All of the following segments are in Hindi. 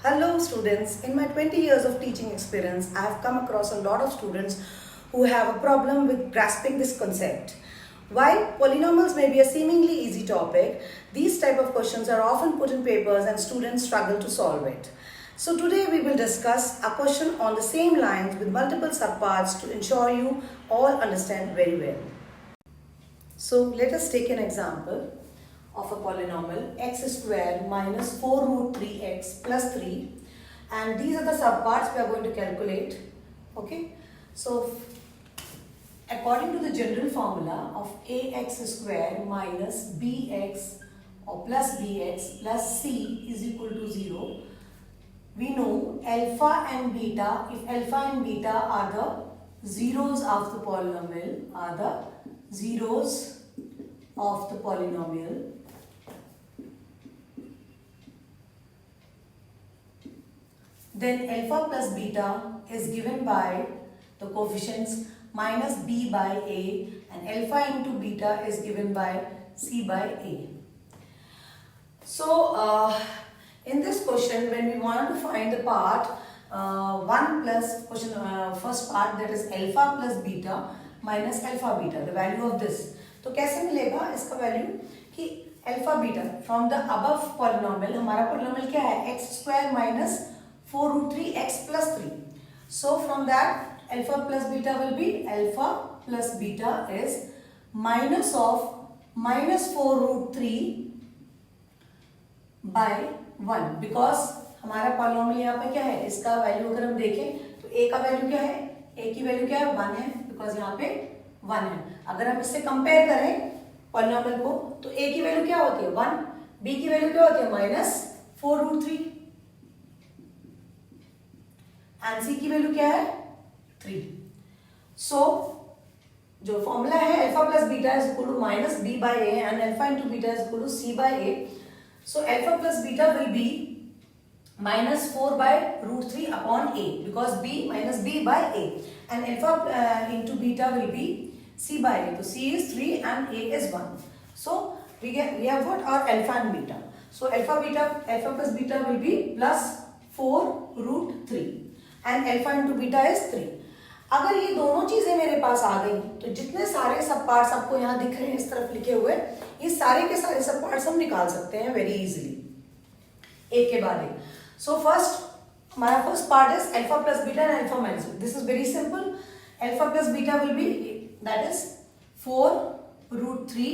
Hello students, in my 20 years of teaching experience, I have come across a lot of students who have a problem with grasping this concept. While polynomials may be a seemingly easy topic, these type of questions are often put in papers and students struggle to solve it. So today we will discuss a question on the same lines with multiple subparts to ensure you all understand very well. So let us take an example of a polynomial x square minus 4 root 3x plus 3, and these are the subparts we are going to calculate. Okay, so according to the general formula of ax square minus bx or plus bx plus c is equal to 0, we know alpha and beta. If alpha and beta are the zeros of the polynomial, then alpha plus beta is given by the coefficients minus b by a, and alpha into beta is given by c by a. So in this question, when we want to find the part 1 plus first part, that is alpha plus beta minus alpha beta, the value of this, तो कैसे मिलेगा इसका वैल्यू कि alpha beta from the above polynomial, हमारा पॉलिनोमियल क्या है x square minus 4 root 3x plus 3. So from that alpha plus beta will be alpha plus beta is minus of minus 4 root 3 by 1, because हमारा पॉलिनोमियल यहाँ पे क्या है, इसका वैल्यू अगर हम देखें तो a का वैल्यू क्या है, a की वैल्यू क्या है 1 है, बिकॉज यहाँ पे 1 है. अगर हम इससे कंपेयर करें पॉलिनोमियल को तो a की वैल्यू क्या होती है 1, b की वैल्यू क्या होती है माइनस 4 root 3 एंड सी की वैल्यू क्या है 3. सो जो फॉर्मूला है alpha plus beta is equal to minus B by A and alpha into beta is equal to C by A. So alpha plus beta will be minus 4 by root 3 upon a, because b minus b by a, and alpha into beta will be c by a. So c is 3 and a is 1. So we have what our alpha and beta. So alpha plus beta will be plus 4 root 3 and alpha into beta is 3. अगर ये दोनों चीजें मेरे पास आ गई तो जितने सारे सब पार्ट्स आपको यहाँ दिख रहे हैं इस तरफ लिखे हुए, ये सारे के सारे सब पार्ट्स हम निकाल सकते हैं वेरी इजीली एक के बाद एक. सो फर्स्ट हमारा first part is alpha plus beta and alpha minus. This is very simple. Alpha plus beta will B that is 4 root 3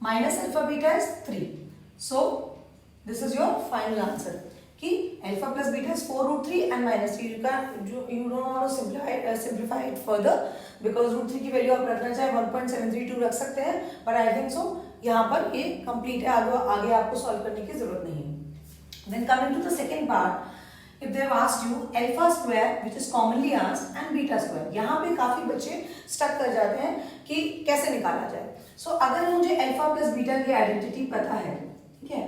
minus alpha beta is 3. So this is your final answer कि alpha plus beta is 4 root 3 and minus 3. You don't want to simplify it further because root 3 की वैल्यू आप रखना चाहे 1.732 रख सकते हैं, but I think so यहाँ पर ये complete है, आगे आपको सॉल्व करने की जरूरत नहीं है. Then coming to the second part, if they have asked you alpha square, which is commonly asked, and beta square, यहाँ पे काफी बच्चे स्टक कर जाते हैं कि कैसे निकाला जाए. So अगर मुझे alpha plus beta की आइडेंटिटी पता है, ठीक है,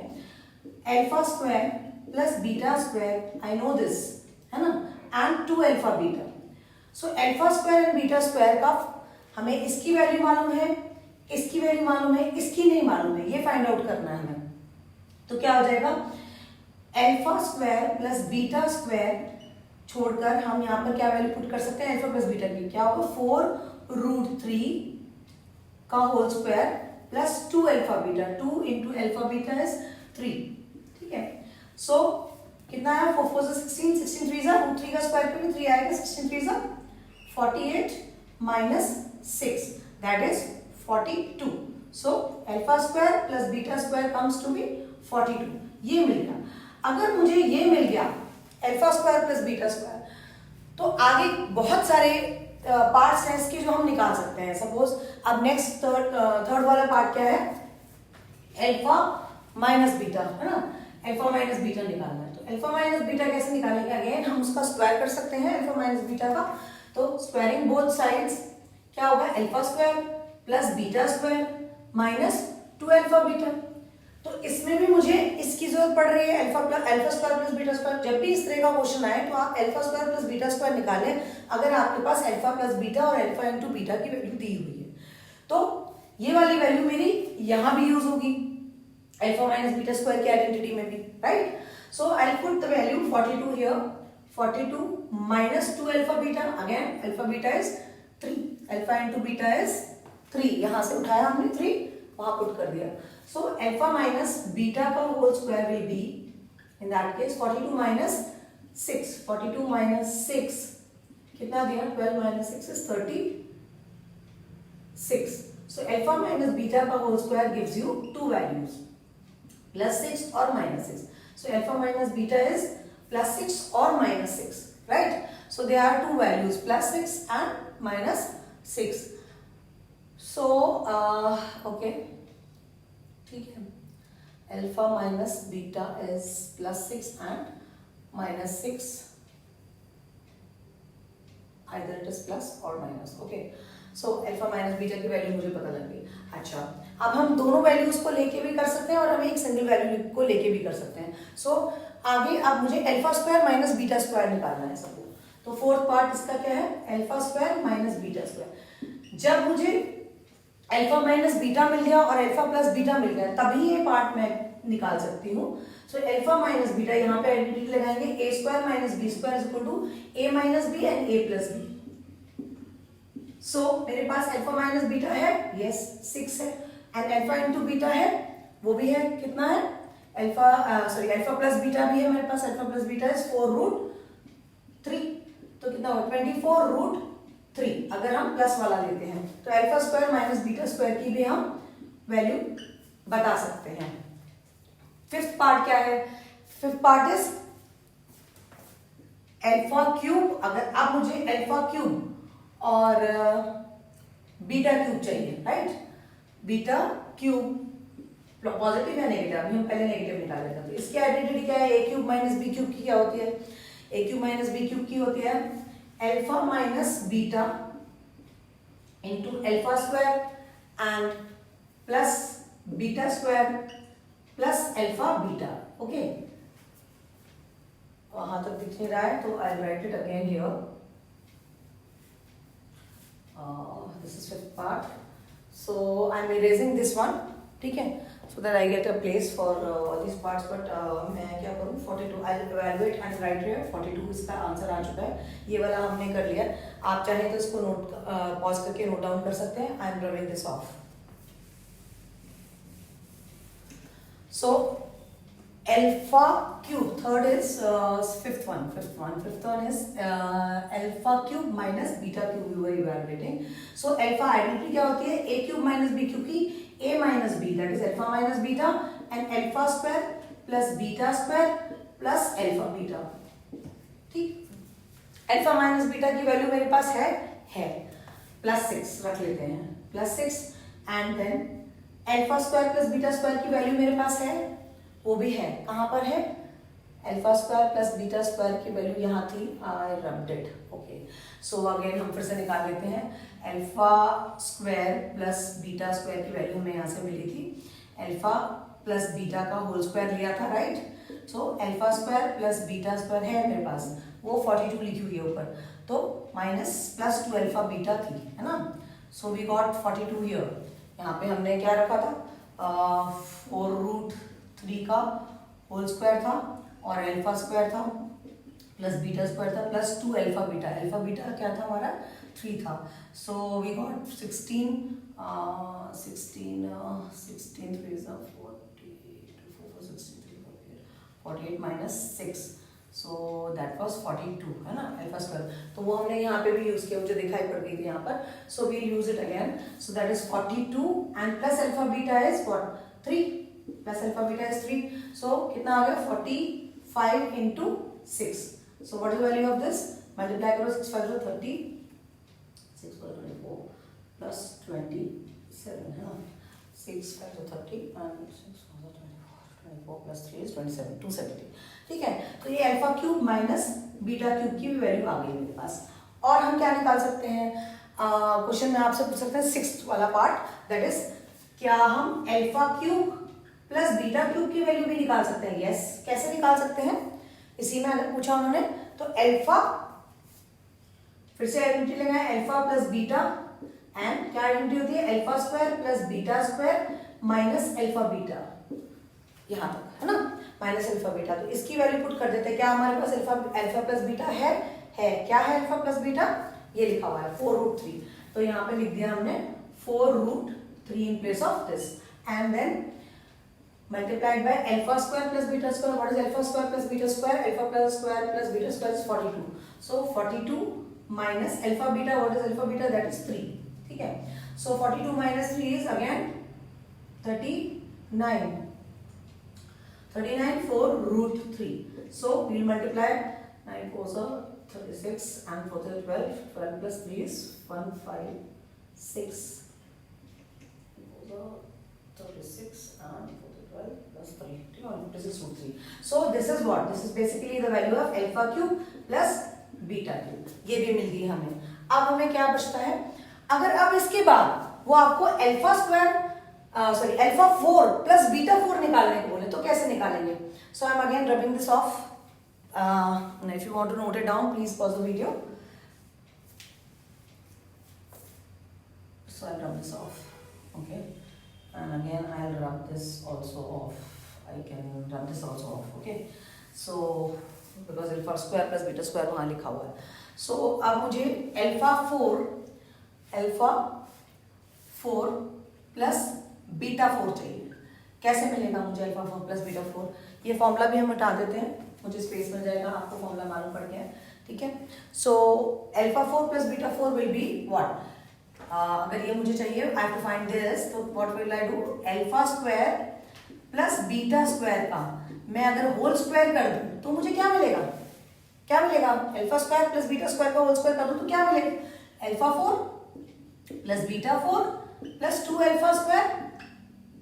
alpha square plus beta square, I know this, है ना, and 2 alpha beta. So alpha square and beta square का हमें इसकी वैल्यू मालूम है, इसकी वैल्यू मालूम है, इसकी नहीं मालूम है, ये फाइंड आउट करना है हमें. तो क्या हो जाएगा, alpha square plus beta square छोड़कर हम यहाँ पर क्या वैल्यू पुट कर सकते हैं अल्फा प्लस बीटा की, क्या होगा 4 root 3 का whole square plus 2 alpha beta. 2 into alpha beta is 3. ठीक है. सो कितना है 4 4 16, 16 3 रूट 3 का स्क्वायर पे भी 3 आएगा, 16 3 48 minus 6 that is 42. So alpha square plus beta square comes to be 42. ये मिल गया. अगर मुझे ये मिल गया alpha square plus beta square, तो आगे बहुत सारे पार्ट्स हैं इसके जो हम निकाल सकते हैं. सपोज अब नेक्स्ट थर्ड वाला पार्ट क्या है, अल्फा माइनस बीटा, है ना, अल्फा माइनस बीटा निकालना है. तो अल्फा माइनस बीटा कैसे निकालेंगे, अगेन हम उसका स्क्वायर कर सकते हैं अल्फा माइनस बीटा का. तो स्क्वायरिंग बोथ साइड्स क्या होगा, alpha square plus beta square minus 2 alpha beta. तो इसमें भी मुझे इसकी जरूरत पड़ रही है alpha square plus beta square. जब भी इस तरह का क्वेश्चन आए तो आप alpha square plus beta square निकालें अगर आपके पास अल्फा प्लस बीटा और अल्फा इनटू बीटा की वैल्यू दी हुई है. तो ये वाली वैल्यू मेरी यहां भी यूज होगी अल्फा माइनस बीटा स्क्वायर की आइडेंटिटी में भी, right. So I'll put the value 42 here, 42 minus 2 alpha beta, again alpha beta is 3, alpha into beta is 3, यहाँ से उठाया हमने 3, वहाँ पुट कर दिया. So alpha minus beta का whole square will be in that case 42 minus 6, 42 minus 6 कितना दिया? 12 minus 6 is 36. So alpha minus beta का whole square gives you two values, plus 6 or minus 6. So alpha minus beta is plus 6 or minus 6, right? So there are two values, plus 6 and minus 6. So okay, ठीक है. Alpha minus beta is plus 6 and minus 6. Either it is plus or minus. Okay. So alpha minus beta की वैल्यू मुझे पता लग गई. अच्छा, अब हम दोनों वैल्यूज को लेके भी कर सकते हैं और हम एक सिंगल वैल्यू को लेके भी कर सकते हैं. सो आगे अब मुझे alpha square minus beta square निकालना है सबको. तो फोर्थ पार्ट इसका क्या है? Alpha square minus beta square. जब मुझे अल्फा माइनस बीटा मिल गया और अल्फा प्लस बीटा मिल गया तभी ये पार्ट मैं निकाल सकती हूँ. सो अल्फा माइनस बीटा, यहाँ पे आइडेंटिटी लगाएंगे, a square minus b square is equal to a minus b and a plus b. So मेरे पास अल्फा माइनस बीटा है, यस 6 है, एंड अल्फा इंटू बीटा है, वो भी है. कितना है? अल्फा अल्फा प्लस बीटा भी है मेरे पास. Alpha plus beta is 4√3. तो कितना हो? 24√3 अगर हम प्लस वाला लेते हैं. तो alpha square minus beta square की भी हम वैल्यू बता सकते हैं. फिफ्थ पार्ट क्या है? Fifth part is alpha cube. अगर अब मुझे अल्फा क्यूब और बीटा क्यूब चाहिए, राइट? बीटा क्यूब पॉजिटिव या नेगेटिव? अभी हम पहले नेगेटिव निकाल लेते हैं. तो इसकी आइडेंटिटी क्या है? A cube minus B cube की क्या होती है? A cube minus B cube की होती है alpha minus beta into alpha square and plus beta square plus alpha beta. Okay, वहां तक दिख नहीं रहा है तो I write it again here. This is fifth part. So I'm erasing this one, ठीक है, so that I get a place for all these parts. But मैं क्या करूँ? 42 I'll evaluate and write here. 42 इसका आंसर आ चुका है. ये वाला हमने कर लिया. आप चाहें तो इसको नोट पॉज करके नोट डाउन कर सकते हैं. I am rubbing this off. So alpha cube, third is fifth one is alpha cube minus beta cube we were evaluating. So alpha identity क्या होती है? a cube minus b cube की a minus b, that is alpha minus beta, and alpha square plus beta square plus alpha beta. ठीक, alpha minus beta की वैल्यू मेरे पास है plus 6 रख लेते हैं, plus 6, and then alpha square plus beta square की वैल्यू मेरे पास है, वो भी है. कहाँ पर है? Alpha square plus beta square की वैल्यू यहाँ थी. I rubbed it. Okay, so again हम फिर से निकाल लेते हैं. Alpha square plus beta square की वैल्यू हमें यहाँ से मिली थी. अल्फा प्लस बीटा का होल स्क्वायर लिया था, right? So alpha square plus beta square है मेरे पास, वो 42 लिखी हुई है ऊपर. तो माइनस प्लस 2 अल्फा बीटा थी, है ना? So we got 42 here. यहाँ पे हमने क्या रखा था? 4√3 का होल स्क्वायर था और अल्फा स्क्वायर था प्लस बीटा स्क्वायर था plus 2 alpha beta. Alpha beta क्या था हमारा? 3 था. So we got 16 48 minus 6, so that was 42, है ना? Alpha square. तो वो हमने यहाँ पे भी यूज किया, मुझे दिखाई पड़ गई थी यहाँ पर. So we use it again. So that is 42 and plus alpha beta is what? 3. Plus alpha beta is 3. So कितना आ गया? 45 into 6. So what is the value of this? Multiply करो 6 5 is 30, 6 4 24 plus 27, है ना? 6 5 is 30 and 6 4 24 plus 3 is 27, 270. ठीक है, तो ये alpha cube minus beta cube की भी वैल्यू आ गई मेरे पास. और हम क्या निकाल सकते हैं? क्वेश्चन में आपसे पूछ सकते हैं सिक्स्थ वाला पार्ट, दैट इज क्या हम alpha cube plus beta cube की वैल्यू भी निकाल सकते हैं? यस. कैसे निकाल सकते हैं? इसी में अगर पूछा उन्होंने तो अल्फा, फिर से आइडेंटिटी लगाए, अल्फा प्लस बीटा एंड क्या आइडेंटिटी होती है? Alpha square plus beta square minus alpha beta, यहां तक, है ना? Minus alpha beta. तो इसकी वैल्यू पुट कर देते हैं। क्या हमारे पास अल्फा प्लस बीटा है? क्या है अल्फा प्लस बीटा? ये लिखा हुआ है 4√3। तो यहाँ पे लिख दिया हमने 4√3 in place of this, and then multiplied by alpha square plus beta square. What is alpha square plus beta square? Alpha plus square plus beta square is 42. So 42 minus alpha beta. What is alpha beta? That is 3. ठीक है. So 42 minus 3 is again 39. 39 4√3. So we will multiply 9 4s are 36 and 4 is 12. 12 plus 3 is 156. 36 and 12 plus 3. This is √3. So this is what? This is basically the value of alpha cube plus beta cube. ये भी मिल गई हमें। अब हमें क्या बचता है? अगर अब इसके बाद वो आपको alpha square alpha 4 plus beta 4 निकालने को बोले तो कैसे निकालेंगे? So I am again rubbing this off. If you want to note it down, please pause the video. So I'll rub this off. Okay. And again I'll rub this also off. I can rub this also off. Okay. So because alpha square plus beta square वहाँ लिखा हुआ है. So अब मुझे alpha 4 plus beta 4 चाहिए. कैसे मिलेगा मुझे alpha 4 plus beta 4? ये फॉर्मूला भी हम हटा देते हैं, मुझे स्पेस मिल जाएगा, आपको फॉर्मूला मालूम पड़ गया है. ठीक है. So alpha 4 plus beta 4 will be what? अगर ये मुझे चाहिए, I have to find this, तो what will I do? Alpha square plus beta square का मैं अगर होल स्क्वायर कर दूं तो मुझे क्या मिलेगा? क्या मिलेगा? Alpha square plus beta square का होल स्क्वायर कर दूं तो क्या मिलेगा? Alpha 4 plus beta 4 plus 2 alpha square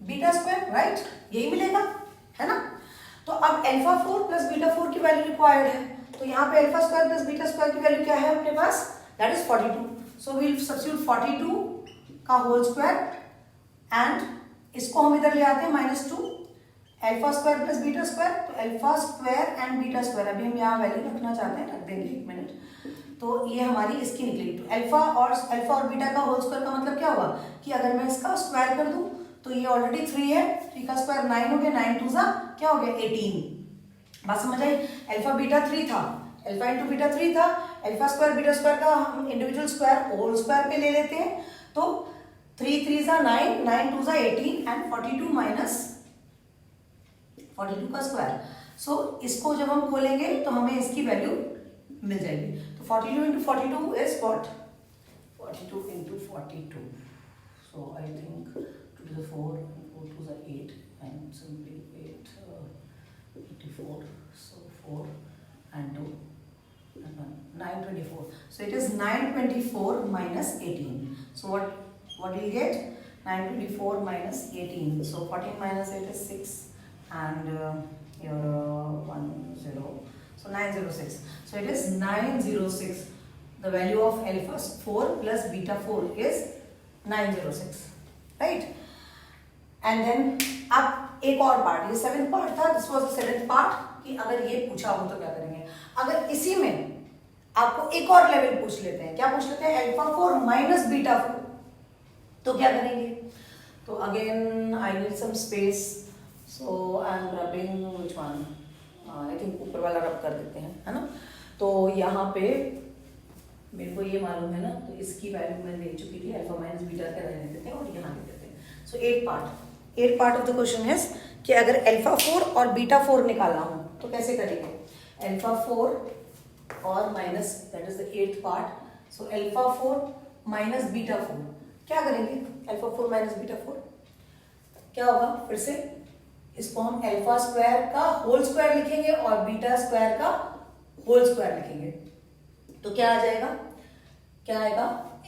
beta square, right? यही मिलेगा, है ना? तो अब अल्फा 4 प्लस बीटा 4 की वैल्यू रिक्वायर्ड है, तो यहाँ पे alpha square plus beta square की वैल्यू क्या है अपने पास? That is 42. So we'll substitute 42 का होल स्क्वायर एंड इसको हम इधर ले आते हैं -2 alpha square plus beta square. तो alpha square and beta square अभी हम यहाँ वैल्यू रखना चाहते हैं, रख देंगे 1 मिनट. तो ये हमारी इसकी निकली. तो अल्फा और बीटा का होल स्क्वायर का मतलब क्या हुआ कि अगर मैं इसका स्क्वायर कर दूं तो ये ऑलरेडी 3 है, 3 का स्क्वायर 9 हो गया, 9 2 क्या हो गया 18. बात समझ आई? अल्फा बीटा 3 था, अल्फा इंटू बीटा 3 था, अल्फा स्क्वायर बीटा स्क्वायर का हम इंडिविजुअल स्क्वायर होल स्क्वायर पे ले लेते हैं. तो 3 3 9, 9 2 18 एंड 42 माइनस 42 का स्क्वायर. सो इसको जब हम खोलेंगे तो हमें इसकी वैल्यू मिल जाएगी. तो 42 into 42 is what? 42 into 42. So I think 2 to the 4 4 to the 8 and simply 8 54. So 4 and 2 924. So it is 924 minus 18. So what will you get? 924 minus 18. So 14 minus 8 is 6 and your 1 0. So 906. So it is 906. The value of alpha 4 plus beta 4 is 906. Right? And then अब एक और पार्ट, ये 7th पार्ट था. This was the 7th part कि अगर ये पूछा हो तो क्या करेंगे. अगर इसी में आपको एक और लेवल पूछ लेते हैं, क्या पूछ लेते हैं? अल्फा 4 माइनस बीटा 4, तो क्या करेंगे? तो again I need some space, so I am rubbing which one? I think ऊपर वाला रब कर देते हैं, है ना? तो यहाँ पे मेरे को ये मालूम है ना, तो इसकी वैल्यू मैं दे चुकी थी, अल्फा माइनस बीटा का रहने देते हैं और यहाँ दे देते हैं. सो 8 part of the question is कि अगर अल्फा 4 और बीटा 4 निकालना हो तो कैसे करेंगे? अल्फा 4 और minus, that is the 8th part. So alpha 4 minus beta 4 क्या करेंगे? अल्फा 4 माइनस बीटा 4 क्या होगा? फिर से इसको हम अल्फा स्क्वायर का होल स्क्वायर लिखेंगे और बीटा स्क्वायर का होल स्क्वायर लिखेंगे. तो क्या आ जाएगा? क्या आएगा?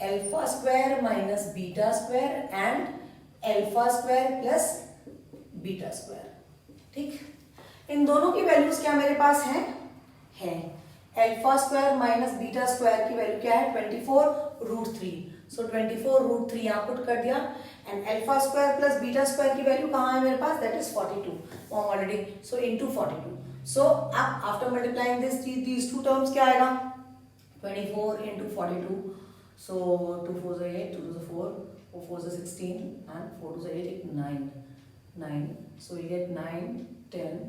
Alpha square minus beta square and alpha square plus beta square. ठीक, इन दोनों की वैल्यूज क्या मेरे पास हैं? Alpha square minus beta square की वैल्यू क्या है? 24√3. सो 24√3 यहाँ पुट कर दिया. And alpha square plus beta square की वैल्यू कहाँ है मेरे पास? That is 42 already. So into 42. सो अब after multiplying these two terms क्या आएगा? 24 into 42. So 2 4 is 8, 2 2 is 4, 4 4 is 16, and 4 2 is 8, 9. So we get 9, 10,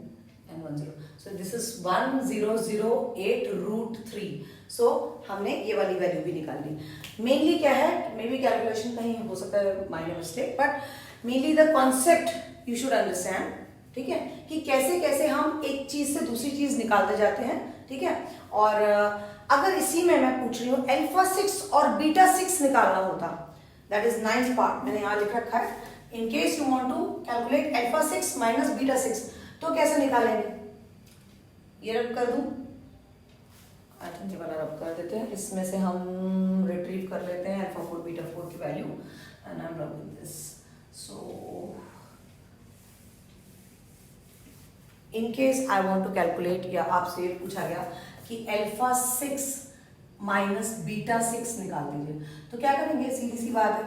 and 1 0. So this is 1008√3. So हमने ये वाली वैल्यू भी निकाल ली. मेनली क्या है, मे बी कैलकुलेशन कहीं हो सकता है minor mistake, but mainly the concept you should understand. ठीक है, कि कैसे कैसे हम एक चीज से दूसरी चीज निकालते जाते हैं. ठीक है, और अगर इसी में मैं पूछ रही हूँ अल्फा 6 और बीटा 6 निकालना होता, दैट इज 9th पार्ट, मैंने यहाँ लिख रखा है. In case you want to calculate alpha 6 minus beta 6, तो कैसे निकालेंगे? ये रब कर दूं, आई थिंक ये वाला रब कर देते हैं. इसमें से हम रिट्रीव कर लेते हैं अल्फा 4 बीटा 4 की value and I am rubbing this. So in case I want to calculate, या आपसे पूछा गया कि अल्फा 6 माइनस बीटा 6 निकाल दीजिए, तो क्या करेंगे? सीधी सी बात है,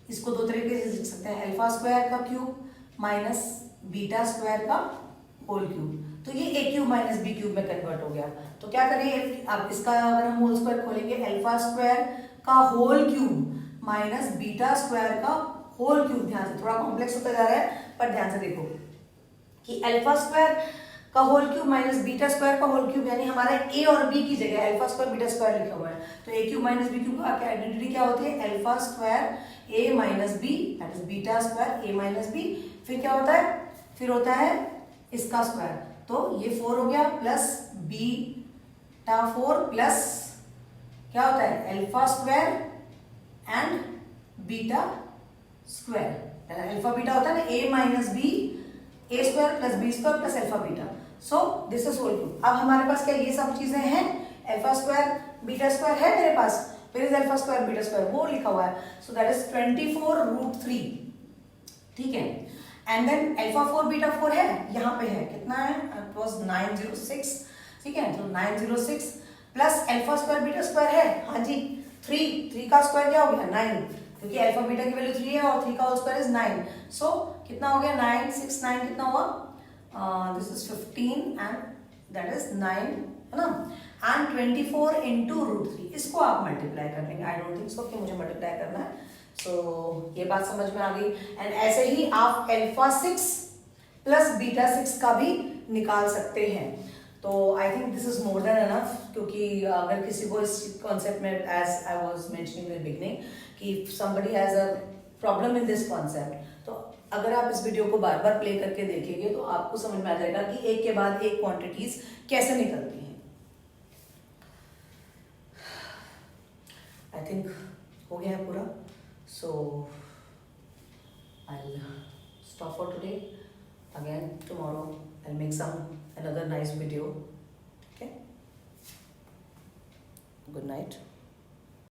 इसको दो तरीके से लिख सकते हैं, अल्फा स्क्वायर का क्यूब माइनस बीटा स्क्वायर का होल क्यूब. तो ये A cube minus B cube में कन्वर्ट हो गया. तो क्या करेंगे, अब इसका अगर हम होल स्क्वायर खोलेंगे, अल्फा स्क्वायर का whole cube minus beta square का होल क्यूब. ध्यान से, थोड़ा कॉम्प्लेक्स होता जा रहा है, पर ध्यान से देखो कि अल्फा स्क्वायर का whole cube minus beta square का होल क्यूब, यानी हमारा ए और बी की जगह अल्फा स्क्वायर बीटा स्क्वायर लिखा हुआ है. तो A cube minus B cube का आइडेंटिटी क्या होती है? Alpha square A minus B, that is beta square A minus B. फिर क्या होता है? फिर होता है इसका स्क्वायर. तो ये 4 हो गया प्लस बीटा 4 प्लस क्या होता है? Alpha square and beta square. Alpha beta होता है ना, a minus b a square plus b square plus alpha beta. So this is whole cube. अब हमारे पास क्या ये सब चीजें हैं? अल्फा स्क्वायर बीटा स्क्वायर है मेरे पास, फिर is alpha square beta square वो लिखा हुआ है. सो दैट इज 24√3. ठीक है, एंड देन अल्फा 4 बीटा 4 है, यहाँ पे है कितना है? It was 906. ठीक है, तो 906 plus alpha square beta square है, हाँ जी 3 का स्क्वायर क्या हो गया? 9, क्योंकि अल्फा बीटा की वैल्यू 3 है और 3 का होल स्क्वायर इज 9. सो कितना हो गया? 9 6 9 कितना हुआ? This is 15 and that is 9, है ना. एंड 24 इंटू √3, इसको आप मल्टीप्लाई कर लेंगे. आई डोंट थिंक सो कि मुझे मल्टीप्लाई करना है. सो ये बात समझ में आ गई. एंड ऐसे ही आप अल्फा 6 प्लस बीटा 6 का भी निकाल सकते हैं. तो I think this is more than enough, क्योंकि अगर किसी को इस कॉन्सेप्ट में, as I was mentioning in the beginning, कि somebody has a problem in this concept, तो अगर आप इस वीडियो को बार बार प्ले करके देखेंगे तो आपको समझ में आ जाएगा कि एक के बाद एक क्वांटिटीज कैसे निकलती हैं. आई थिंक हो गया है पूरा. सो I'll stop for today. Again tomorrow I'll make another nice video. Okay. Good night.